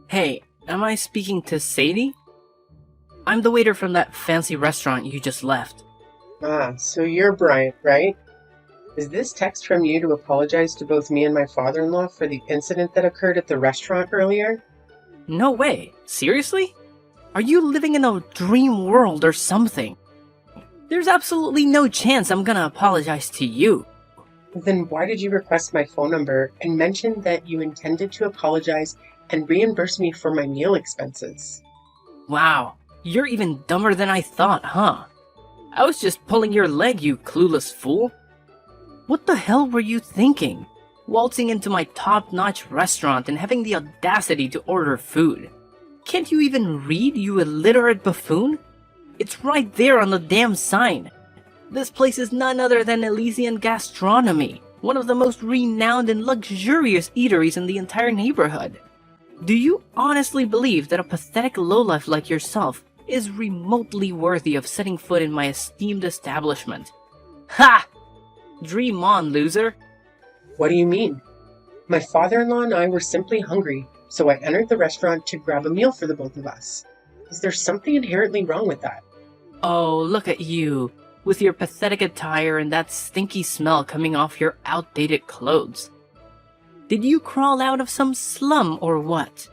Hey, am I speaking to Sadie? I'm the waiter from that fancy restaurant you just left. Ah, so you're Bryant, right? Is this text from you to apologize to both me and my father-in-law for the incident that occurred at the restaurant earlier? No way. Seriously? Are you living in a dream world or something? There's absolutely no chance I'm gonna apologize to you. Then why did you request my phone number and mention that you intended to apologize and reimburse me for my meal expenses? Wow, you're even dumber than I thought, huh? I was just pulling your leg, you clueless fool. What the hell were you thinking? Waltzing into my top-notch restaurant and having the audacity to order food. Can't you even read, you illiterate buffoon? It's right there on the damn sign. This place is none other than Elysian Gastronomy, one of the most renowned and luxurious eateries in the entire neighborhood. Do you honestly believe that a pathetic lowlife like yourself is remotely worthy of setting foot in my esteemed establishment? Ha! Dream on, loser! What do you mean? My father-in-law and I were simply hungry, so I entered the restaurant to grab a meal for the both of us. Is there something inherently wrong with that? Oh, look at you, with your pathetic attire and that stinky smell coming off your outdated clothes. Did you crawl out of some slum or what?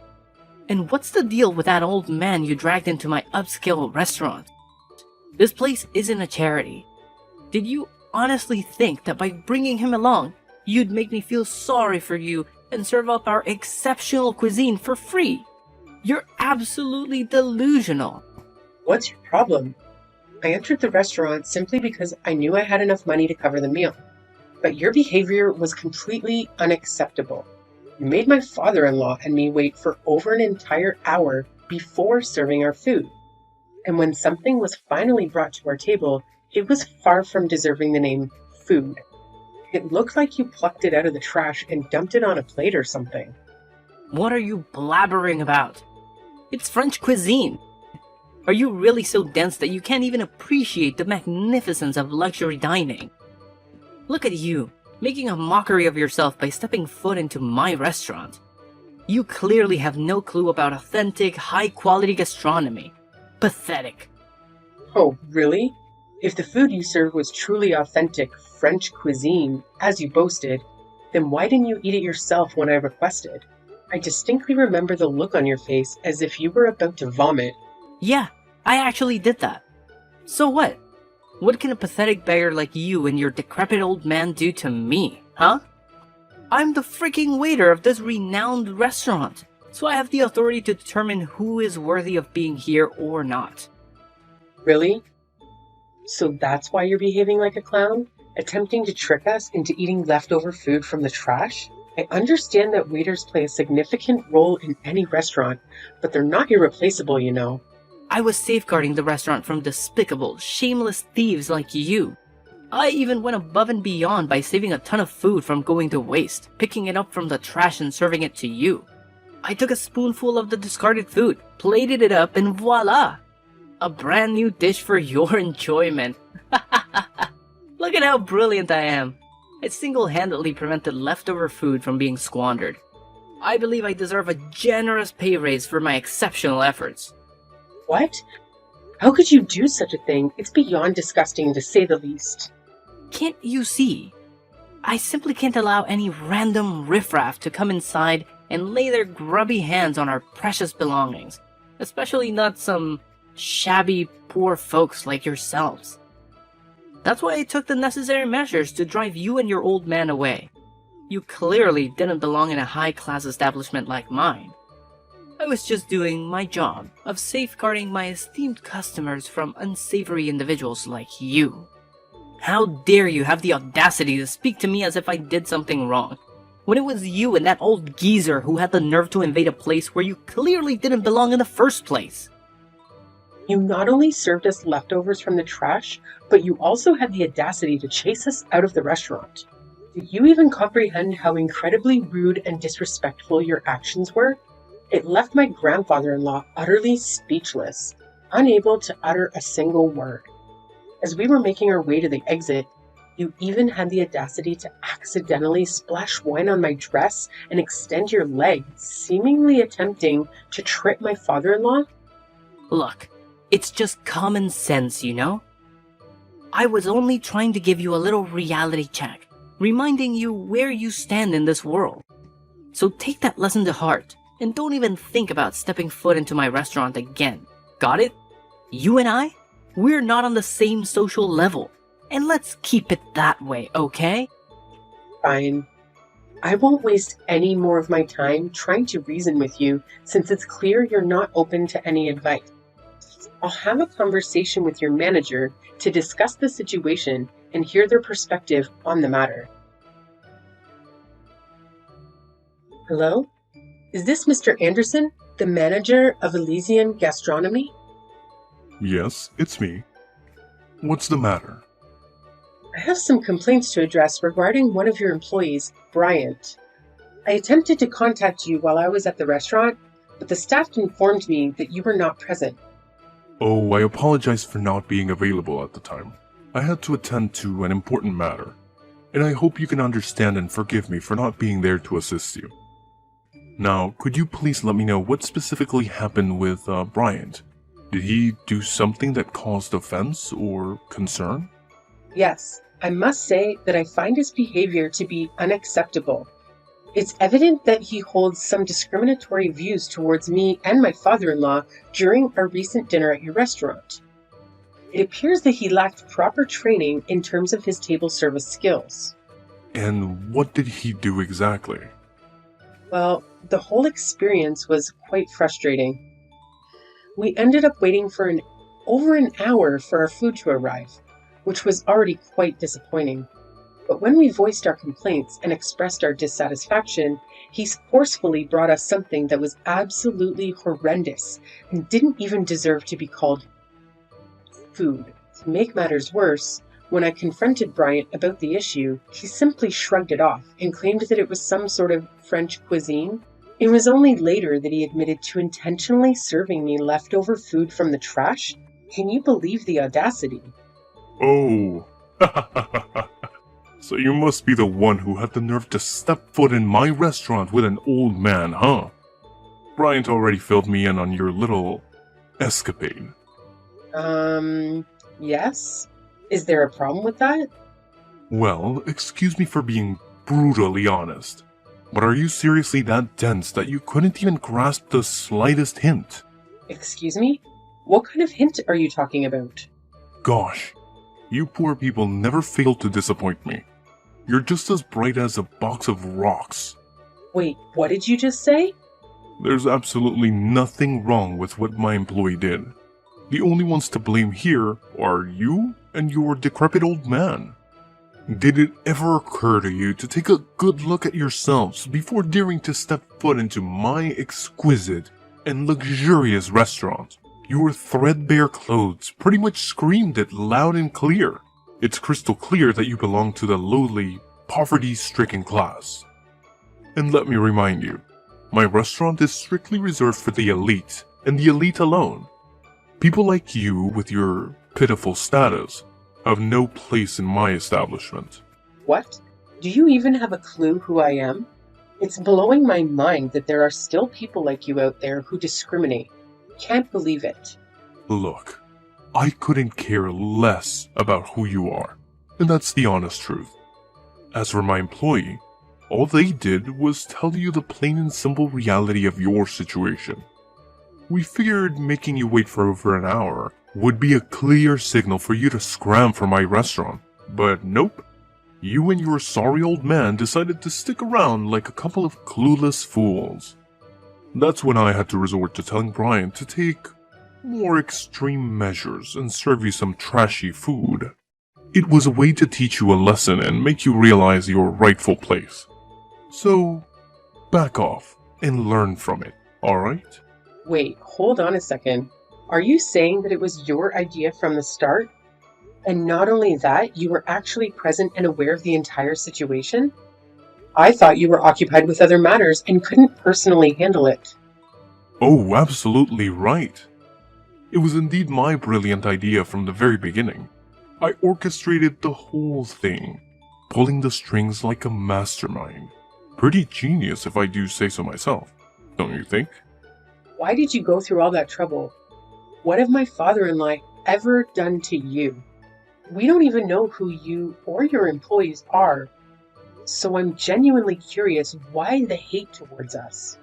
And what's the deal with that old man you dragged into my upscale restaurant? This place isn't a charity. Did you honestly think that by bringing him along, you'd make me feel sorry for you and serve up our exceptional cuisine for free? You're absolutely delusional. What's your problem? I entered the restaurant simply because I knew I had enough money to cover the meal. But your behavior was completely unacceptable. You made my father-in-law and me wait for over an entire hour before serving our food. And when something was finally brought to our table, it was far from deserving the name food. It looked like you plucked it out of the trash and dumped it on a plate or something. What are you blabbering about? It's French cuisine. Are you really so dense that you can't even appreciate the magnificence of luxury dining? Look at you, making a mockery of yourself by stepping foot into my restaurant. You clearly have no clue about authentic, high-quality gastronomy. Pathetic. Oh, really? If the food you served was truly authentic French cuisine, as you boasted, then why didn't you eat it yourself when I requested? I distinctly remember the look on your face as if you were about to vomit. Yeah, I actually did that. So what? What can a pathetic beggar like you and your decrepit old man do to me, huh? I'm the freaking waiter of this renowned restaurant, so I have the authority to determine who is worthy of being here or not. Really? So that's why you're behaving like a clown? Attempting to trick us into eating leftover food from the trash? I understand that waiters play a significant role in any restaurant, but they're not irreplaceable, you know. I was safeguarding the restaurant from despicable, shameless thieves like you. I even went above and beyond by saving a ton of food from going to waste, picking it up from the trash and serving it to you. I took a spoonful of the discarded food, plated it up, and voila! A brand new dish for your enjoyment. Look at how brilliant I am. I single-handedly prevented leftover food from being squandered. I believe I deserve a generous pay raise for my exceptional efforts. What? How could you do such a thing? It's beyond disgusting, to say the least. Can't you see? I simply can't allow any random riffraff to come inside and lay their grubby hands on our precious belongings, especially not some shabby, poor folks like yourselves. That's why I took the necessary measures to drive you and your old man away. You clearly didn't belong in a high-class establishment like mine. I was just doing my job of safeguarding my esteemed customers from unsavory individuals like you. How dare you have the audacity to speak to me as if I did something wrong, when it was you and that old geezer who had the nerve to invade a place where you clearly didn't belong in the first place? You not only served us leftovers from the trash, but you also had the audacity to chase us out of the restaurant. Do you even comprehend how incredibly rude and disrespectful your actions were? It left my grandfather-in-law utterly speechless, unable to utter a single word. As we were making our way to the exit, You even had the audacity to accidentally splash wine on my dress and extend your leg, seemingly attempting to trip my father-in-law? Look, it's just common sense, you know? I was only trying to give you a little reality check, reminding you where you stand in this world. So take that lesson to heart, and don't even think about stepping foot into my restaurant again. Got it? You and I? We're not on the same social level, and let's keep it that way, okay? Fine. I won't waste any more of my time trying to reason with you, since it's clear you're not open to any advice. I'll have a conversation with your manager to discuss the situation and hear their perspective on the matter. Hello? Is this Mr. Anderson, the manager of Elysian Gastronomy? Yes, it's me. What's the matter? I have some complaints to address regarding one of your employees, Bryant. I attempted to contact you while I was at the restaurant, but the staff informed me that you were not present. Oh, I apologize for not being available at the time. I had to attend to an important matter, and I hope you can understand and forgive me for not being there to assist you. Now, could you please let me know what specifically happened with Bryant? Did he do something that caused offense or concern? Yes, I must say that I find his behavior to be unacceptable. It's evident that he holds some discriminatory views towards me and my father-in-law during our recent dinner at your restaurant. It appears that he lacked proper training in terms of his table service skills. And what did he do exactly? Well, the whole experience was quite frustrating. We ended up waiting for over an hour for our food to arrive, which was already quite disappointing. But when we voiced our complaints and expressed our dissatisfaction, he forcefully brought us something that was absolutely horrendous and didn't even deserve to be called food. To make matters worse, when I confronted Bryant about the issue, he simply shrugged it off and claimed that it was some sort of French cuisine. It was only later that he admitted to intentionally serving me leftover food from the trash. Can you believe the audacity? Oh, so you must be the one who had the nerve to step foot in my restaurant with an old man, huh? Bryant already filled me in on your little escapade. Yes? Is there a problem with that? Well, excuse me for being brutally honest, but are you seriously that dense that you couldn't even grasp the slightest hint? Excuse me? What kind of hint are you talking about? Gosh, you poor people never fail to disappoint me. You're just as bright as a box of rocks. Wait, what did you just say? There's absolutely nothing wrong with what my employee did. The only ones to blame here are you and your decrepit old man. Did it ever occur to you to take a good look at yourselves before daring to step foot into my exquisite and luxurious restaurant? Your threadbare clothes pretty much screamed it loud and clear. It's crystal clear that you belong to the lowly, poverty-stricken class. And let me remind you, my restaurant is strictly reserved for the elite, and the elite alone. People like you, with your pitiful status, have no place in my establishment. What? Do you even have a clue who I am? It's blowing my mind that there are still people like you out there who discriminate. Can't believe it. Look, I couldn't care less about who you are, and that's the honest truth. As for my employee, all they did was tell you the plain and simple reality of your situation. We figured making you wait for over an hour would be a clear signal for you to scram for my restaurant, but nope. You and your sorry old man decided to stick around like a couple of clueless fools. That's when I had to resort to telling Bryant to take more extreme measures and serve you some trashy food. It was a way to teach you a lesson and make you realize your rightful place. So, back off and learn from it, alright? Wait, hold on a second. Are you saying that it was your idea from the start? And not only that, you were actually present and aware of the entire situation? I thought you were occupied with other matters and couldn't personally handle it. Oh, absolutely right. It was indeed my brilliant idea from the very beginning. I orchestrated the whole thing, pulling the strings like a mastermind. Pretty genius if I do say so myself, don't you think? Why did you go through all that trouble? What have my father-in-law ever done to you? We don't even know who you or your employees are, so I'm genuinely curious why the hate towards us.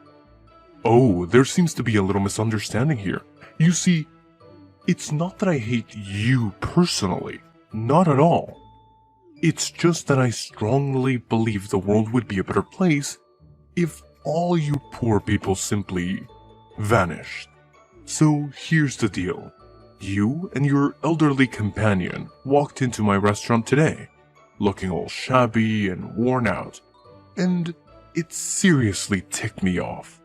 Oh, there seems to be a little misunderstanding here. You see, it's not that I hate you personally. Not at all. It's just that I strongly believe the world would be a better place if all you poor people simply vanished. So here's the deal. You and your elderly companion walked into my restaurant today, looking all shabby and worn out, and it seriously ticked me off.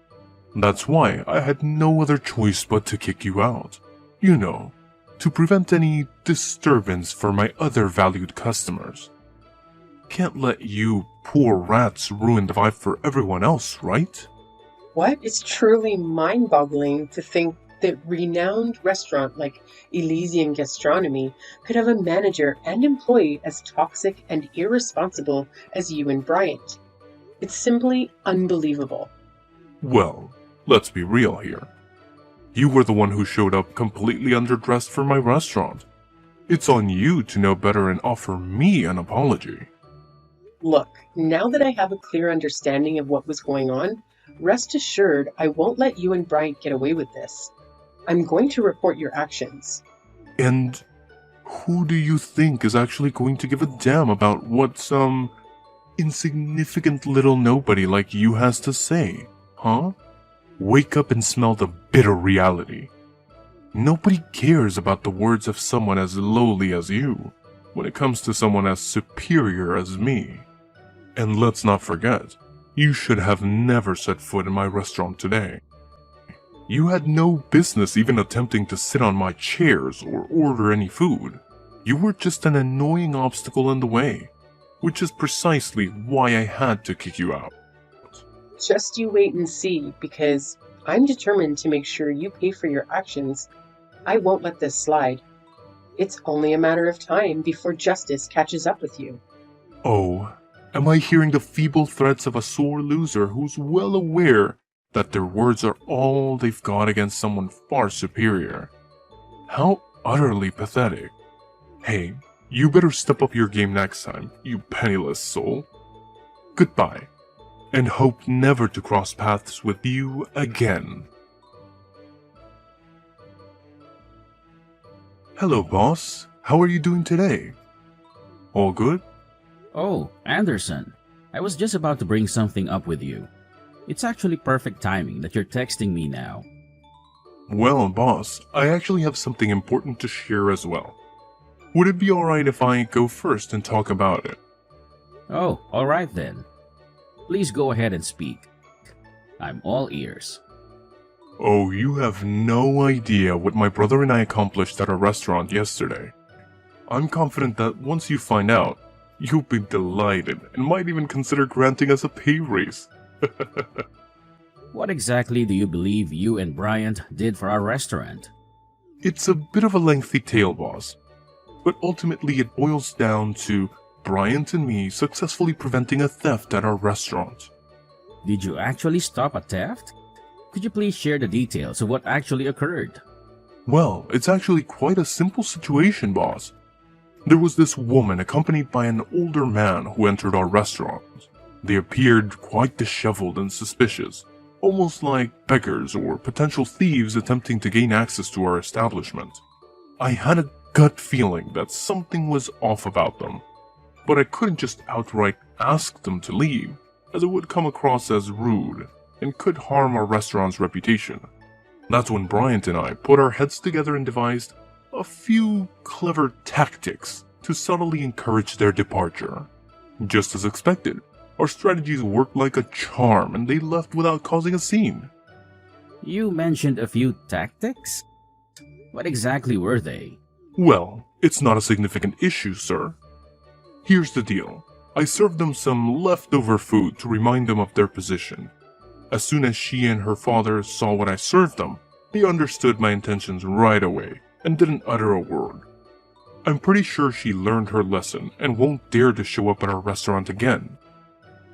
That's why I had no other choice but to kick you out. You know, to prevent any disturbance for my other valued customers. Can't let you poor rats ruin the vibe for everyone else, right? What? It's truly mind-boggling to think that renowned restaurant like Elysian Gastronomy could have a manager and employee as toxic and irresponsible as you and Bryant. It's simply unbelievable. Well, let's be real here. You were the one who showed up completely underdressed for my restaurant. It's on you to know better and offer me an apology. Look, now that I have a clear understanding of what was going on, rest assured I won't let you and Bryant get away with this. I'm going to report your actions. And who do you think is actually going to give a damn about what some insignificant little nobody like you has to say, huh? Wake up and smell the bitter reality. Nobody cares about the words of someone as lowly as you when it comes to someone as superior as me. And let's not forget, you should have never set foot in my restaurant today. You had no business even attempting to sit on my chairs or order any food. You were just an annoying obstacle in the way, which is precisely why I had to kick you out. Just you wait and see, because I'm determined to make sure you pay for your actions. I won't let this slide. It's only a matter of time before justice catches up with you. Oh, am I hearing the feeble threats of a sore loser who's well aware that their words are all they've got against someone far superior? How utterly pathetic. Hey, you better step up your game next time, you penniless soul. Goodbye, and hope never to cross paths with you again. Hello, boss. How are you doing today? All good? Oh, Anderson. I was just about to bring something up with you. It's actually perfect timing that you're texting me now. Well, boss, I actually have something important to share as well. Would it be alright if I go first and talk about it? Oh, alright then. Please go ahead and speak. I'm all ears. Oh, you have no idea what my brother and I accomplished at our restaurant yesterday. I'm confident that once you find out, you'll be delighted and might even consider granting us a pay raise. What exactly do you believe you and Bryant did for our restaurant? It's a bit of a lengthy tale, boss, but ultimately it boils down to Bryant and me successfully preventing a theft at our restaurant. Did you actually stop a theft? Could you please share the details of what actually occurred? Well, it's actually quite a simple situation, boss. There was this woman accompanied by an older man who entered our restaurant. They appeared quite disheveled and suspicious, almost like beggars or potential thieves attempting to gain access to our establishment. I had a gut feeling that something was off about them, but I couldn't just outright ask them to leave, as it would come across as rude and could harm our restaurant's reputation. That's when Bryant and I put our heads together and devised a few clever tactics to subtly encourage their departure. Just as expected, our strategies worked like a charm and they left without causing a scene. You mentioned a few tactics? What exactly were they? Well, it's not a significant issue, sir. Here's the deal. I served them some leftover food to remind them of their position. As soon as she and her father saw what I served them, they understood my intentions right away and didn't utter a word. I'm pretty sure she learned her lesson and won't dare to show up at our restaurant again.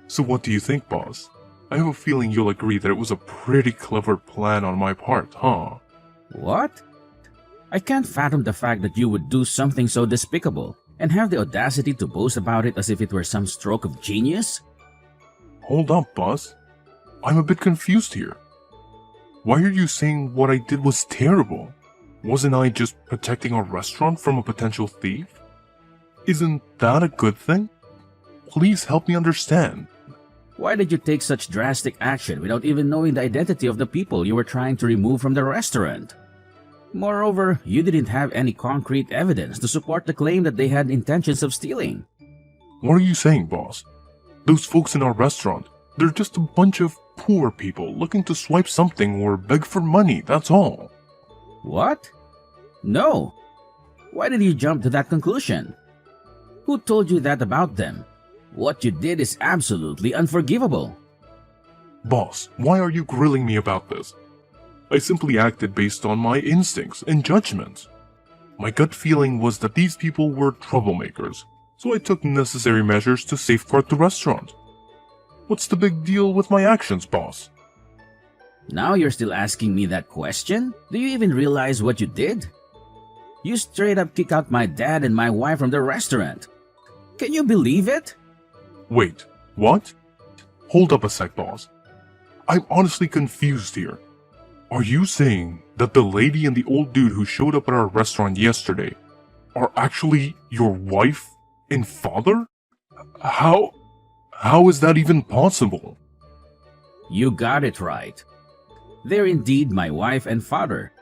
So what do you think, boss? I have a feeling you'll agree that it was a pretty clever plan on my part, huh? What? I can't fathom the fact that you would do something so despicable and have the audacity to boast about it as if it were some stroke of genius? Hold up, boss. I'm a bit confused here. Why are you saying what I did was terrible? Wasn't I just protecting our restaurant from a potential thief? Isn't that a good thing? Please help me understand. Why did you take such drastic action without even knowing the identity of the people you were trying to remove from the restaurant? Moreover, you didn't have any concrete evidence to support the claim that they had intentions of stealing. What are you saying, boss? Those folks in our restaurant, they're just a bunch of poor people looking to swipe something or beg for money, that's all. What? No. Why did you jump to that conclusion? Who told you that about them? What you did is absolutely unforgivable. Boss, why are you grilling me about this? I simply acted based on my instincts and judgments. My gut feeling was that these people were troublemakers, so I took necessary measures to safeguard the restaurant. What's the big deal with my actions, boss? Now you're still asking me that question? Do you even realize what you did? You straight up kicked out my dad and my wife from the restaurant. Can you believe it? Wait, what? Hold up a sec, boss. I'm honestly confused here. Are you saying that the lady and the old dude who showed up at our restaurant yesterday are actually your wife and father? How is that even possible? You got it right. They're indeed my wife and father.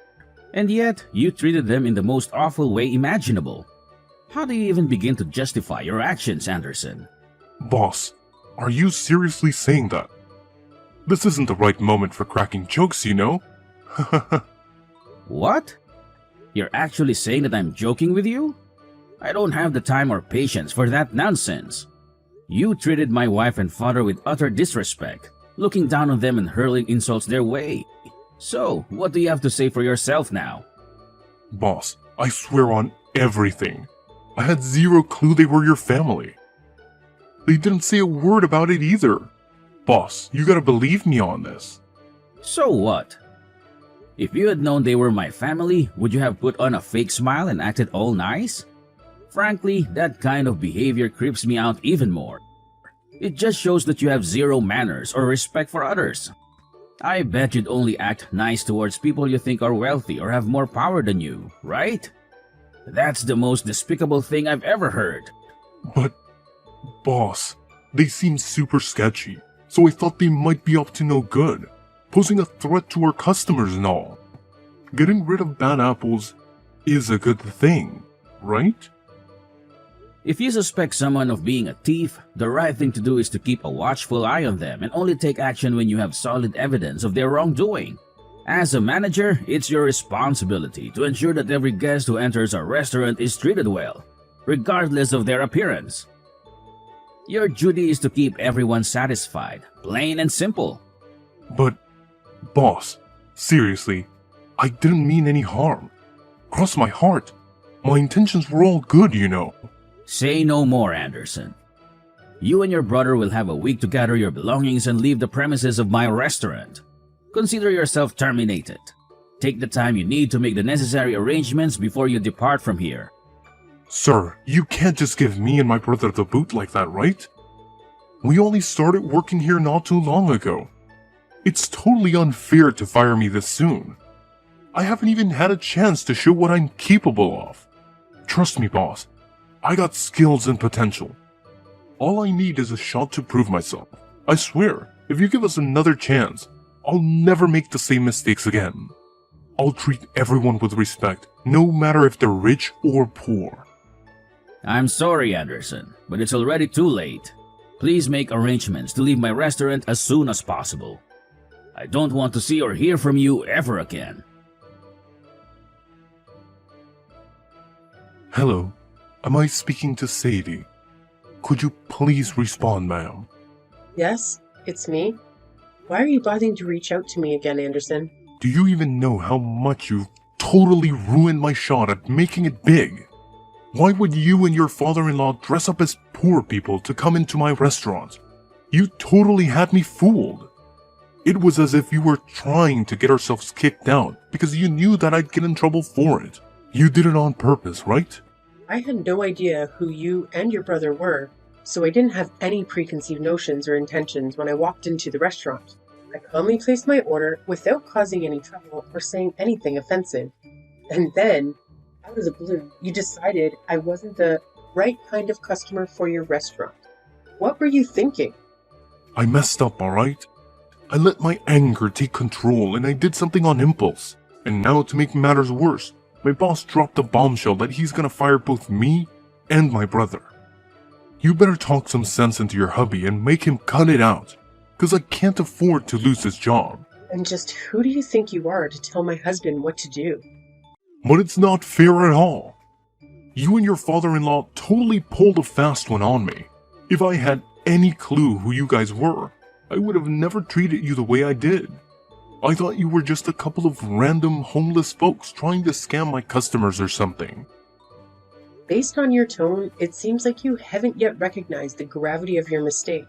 And yet, you treated them in the most awful way imaginable. How do you even begin to justify your actions, Anderson? Boss, are you seriously saying that? This isn't the right moment for cracking jokes, you know? What? You're actually saying that I'm joking with you? I don't have the time or patience for that nonsense. You treated my wife and father with utter disrespect, looking down on them and hurling insults their way. So, what do you have to say for yourself now? Boss, I swear on everything. I had zero clue they were your family. They didn't say a word about it either. Boss, you gotta believe me on this. So what? If you had known they were my family, would you have put on a fake smile and acted all nice? Frankly, that kind of behavior creeps me out even more. It just shows that you have zero manners or respect for others. I bet you'd only act nice towards people you think are wealthy or have more power than you, right? That's the most despicable thing I've ever heard. But, boss, they seem super sketchy, so I thought they might be up to no good, posing a threat to our customers and all. Getting rid of bad apples is a good thing, right? If you suspect someone of being a thief, the right thing to do is to keep a watchful eye on them and only take action when you have solid evidence of their wrongdoing. As a manager, it's your responsibility to ensure that every guest who enters our restaurant is treated well, regardless of their appearance. Your duty is to keep everyone satisfied, plain and simple. But, boss, seriously, I didn't mean any harm. Cross my heart, my intentions were all good, you know. Say no more, Anderson. You and your brother will have a week to gather your belongings and leave the premises of my restaurant. Consider yourself terminated. Take the time you need to make the necessary arrangements before you depart from here. Sir, you can't just give me and my brother the boot like that, right? We only started working here not too long ago. It's totally unfair to fire me this soon. I haven't even had a chance to show what I'm capable of. Trust me, boss. I got skills and potential. All I need is a shot to prove myself. I swear, if you give us another chance, I'll never make the same mistakes again. I'll treat everyone with respect, no matter if they're rich or poor. I'm sorry, Anderson, but it's already too late. Please make arrangements to leave my restaurant as soon as possible. I don't want to see or hear from you ever again. Hello, am I speaking to Sadie? Could you please respond, ma'am? Yes, it's me. Why are you bothering to reach out to me again, Anderson? Do you even know how much you've totally ruined my shot at making it big? Why would you and your father-in-law dress up as poor people to come into my restaurant? You totally had me fooled. It was as if you were trying to get ourselves kicked out because you knew that I'd get in trouble for it. You did it on purpose, right? I had no idea who you and your brother were, so I didn't have any preconceived notions or intentions when I walked into the restaurant. I calmly placed my order without causing any trouble or saying anything offensive. And then, out of the blue, you decided I wasn't the right kind of customer for your restaurant. What were you thinking? I messed up, alright? I let my anger take control and I did something on impulse. And now, to make matters worse, my boss dropped a bombshell that he's gonna fire both me and my brother. You better talk some sense into your hubby and make him cut it out, cause I can't afford to lose this job. And just who do you think you are to tell my husband what to do? But it's not fair at all. You and your father-in-law totally pulled a fast one on me. If I had any clue who you guys were, I would have never treated you the way I did. I thought you were just a couple of random homeless folks trying to scam my customers or something. Based on your tone, it seems like you haven't yet recognized the gravity of your mistake.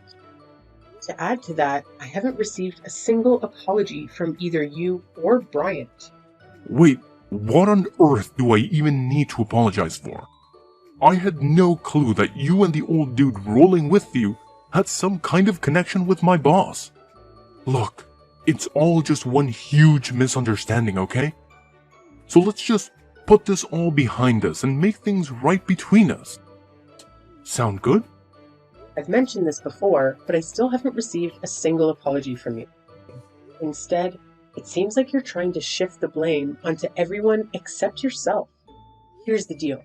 To add to that, I haven't received a single apology from either you or Bryant. Wait, what on earth do I even need to apologize for? I had no clue that you and the old dude rolling with you had some kind of connection with my boss. Look, it's all just one huge misunderstanding, okay? So let's just put this all behind us and make things right between us. Sound good? I've mentioned this before, but I still haven't received a single apology from you. Instead, it seems like you're trying to shift the blame onto everyone except yourself. Here's the deal.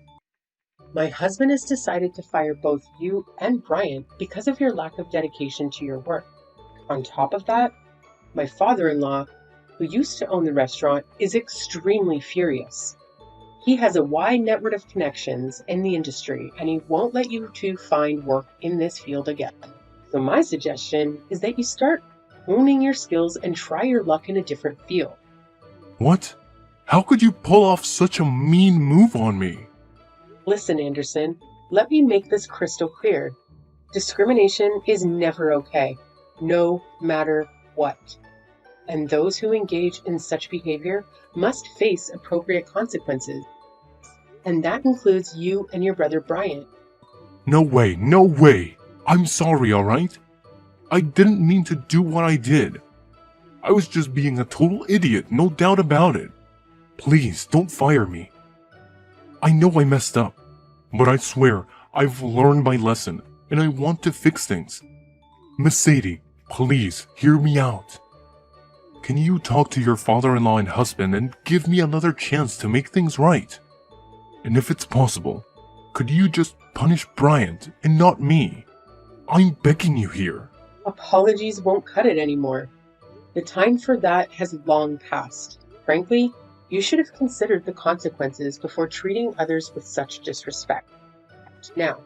My husband has decided to fire both you and Bryant because of your lack of dedication to your work. On top of that, my father-in-law, who used to own the restaurant, is extremely furious. He has a wide network of connections in the industry, and he won't let you two find work in this field again. So my suggestion is that you start honing your skills and try your luck in a different field. What? How could you pull off such a mean move on me? Listen, Anderson, let me make this crystal clear. Discrimination is never okay, no matter what. And those who engage in such behavior must face appropriate consequences. And that includes you and your brother Bryant. No way, no way. I'm sorry, alright? I didn't mean to do what I did. I was just being a total idiot, no doubt about it. Please, don't fire me. I know I messed up, but I swear I've learned my lesson and I want to fix things. Miss Sadie, please hear me out. Can you talk to your father-in-law and husband and give me another chance to make things right? And if it's possible, could you just punish Bryant and not me? I'm begging you here. Apologies won't cut it anymore. The time for that has long passed. Frankly, you should have considered the consequences before treating others with such disrespect. Now,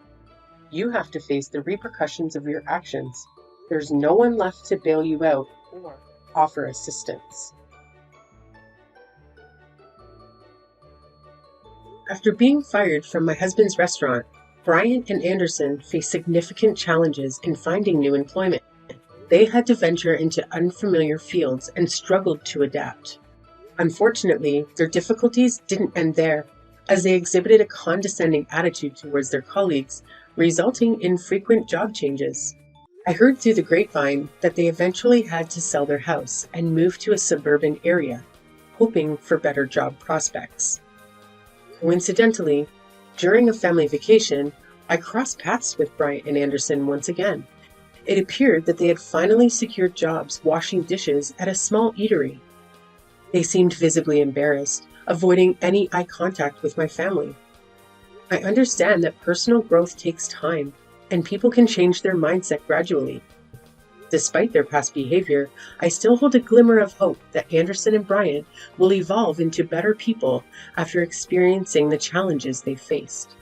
you have to face the repercussions of your actions. There's no one left to bail you out or offer assistance. After being fired from my husband's restaurant, Bryant and Anderson faced significant challenges in finding new employment. They had to venture into unfamiliar fields and struggled to adapt. Unfortunately, their difficulties didn't end there, as they exhibited a condescending attitude towards their colleagues, resulting in frequent job changes. I heard through the grapevine that they eventually had to sell their house and move to a suburban area, hoping for better job prospects. Coincidentally, during a family vacation, I crossed paths with Bryant and Anderson once again. It appeared that they had finally secured jobs washing dishes at a small eatery. They seemed visibly embarrassed, avoiding any eye contact with my family. I understand that personal growth takes time, and people can change their mindset gradually. Despite their past behavior, I still hold a glimmer of hope that Anderson and Bryant will evolve into better people after experiencing the challenges they faced.